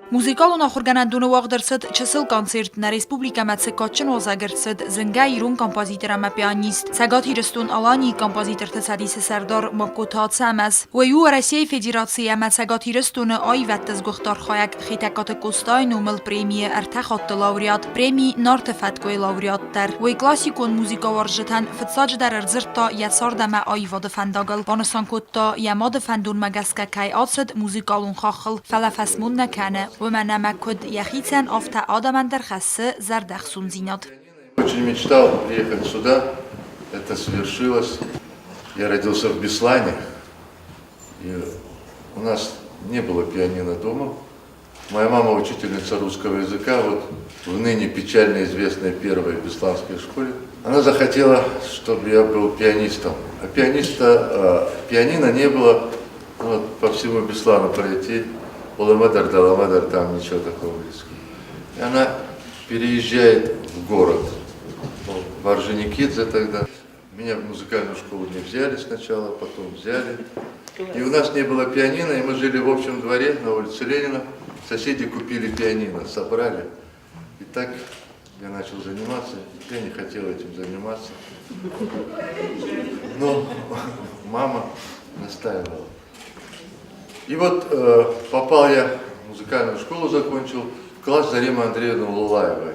Muzikal նախորգանանդունը ուաղդրցըդ չսլ կոնցերտն Ռեսպուբլիկա Մեցեկոչն օզագրցըդ զնգա իրուն կոմպոզիտորամա պիանիստ Սագաթ Իրստուն Ալանի կոմպոզիտոր թսադիսը Սարդար Մոկոթացամաս Ոյու Ռոսիայի Ֆեդերացիա Մեցեկոթ Իրստունը այ վատտս գուխտար խոյակ խիտակոտ կոստայն ումլ պրեմիը արտախոտ լաուրեատ պրեմի նորթ ֆատկոյ լաուրեատտար Ոյ կլասիկոն մուզիկա վարժթան ֆծաջ դար արձրտա յասորդամա այ վոդ ֆանդագալ բանասանկոտտա յամոդ фандун магаскакай ацд музикалун хахл фалафасмун накане ومنما كد يخيتن افتا آدمن در خسه زردخسون زينات. Очень мечтал приехать сюда, это свершилось. Я родился в Беслане, и у нас не было пианино дома. Моя мама учительница русского языка, вот в ныне печально известной первой бесланской школе. Она захотела, чтобы я был пианистом. А пианино не было, вот, по всему Беслану пройти. Уламадар, Даламадар, там ничего такого близко. И она переезжает в город, в Орджоникидзе тогда. Меня в музыкальную школу не взяли сначала, потом взяли. И у нас не было пианино, и мы жили в общем дворе на улице Ленина. Соседи купили пианино, собрали. И так я начал заниматься. Я не хотел этим заниматься. Но мама настаивала. И вот попал я в музыкальную школу, закончил, в класс Заремы Андреевны Лулаевой,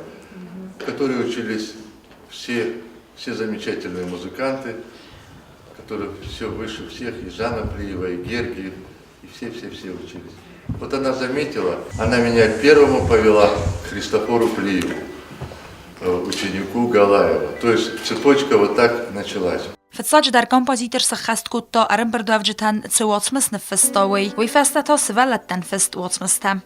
в которой учились все замечательные музыканты, которые все выше всех, и Жанна Плиева, и Гергиев, и все учились. Вот она заметила, она меня первому повела к Христофору Плиеву, ученику Галаева. То есть цепочка вот так началась. فتساج در کمپوزیتر سخست کوتا ارم بردافجتن تسواتمس نفستاوی وی فستا سوالت تنفست واتمستم.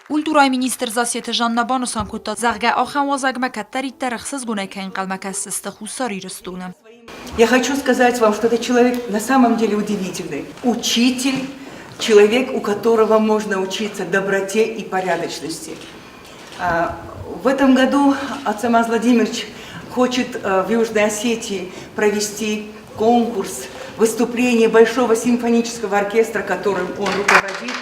Культурай министр засиет Жанна Банусан кута загга ахам вазагма каттари тарахсыз гунакайн қалмакас истахусари растуна. Я хочу сказать вам, что этот человек на самом деле удивительный. Учитель, человек, у которого можно учиться доброте и порядочности. В этом году Ацамаз Владимирович хочет в Южной Осетии провести конкурс, выступление Большого симфонического оркестра, которым он руководит.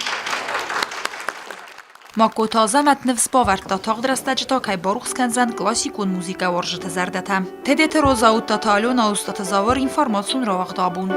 Мако таза матнвс паварта тагдрастаджта кай барухсканзан классикун музыка варжта зардата. Тедет розаут таталю наустата завар информацион равагдабун.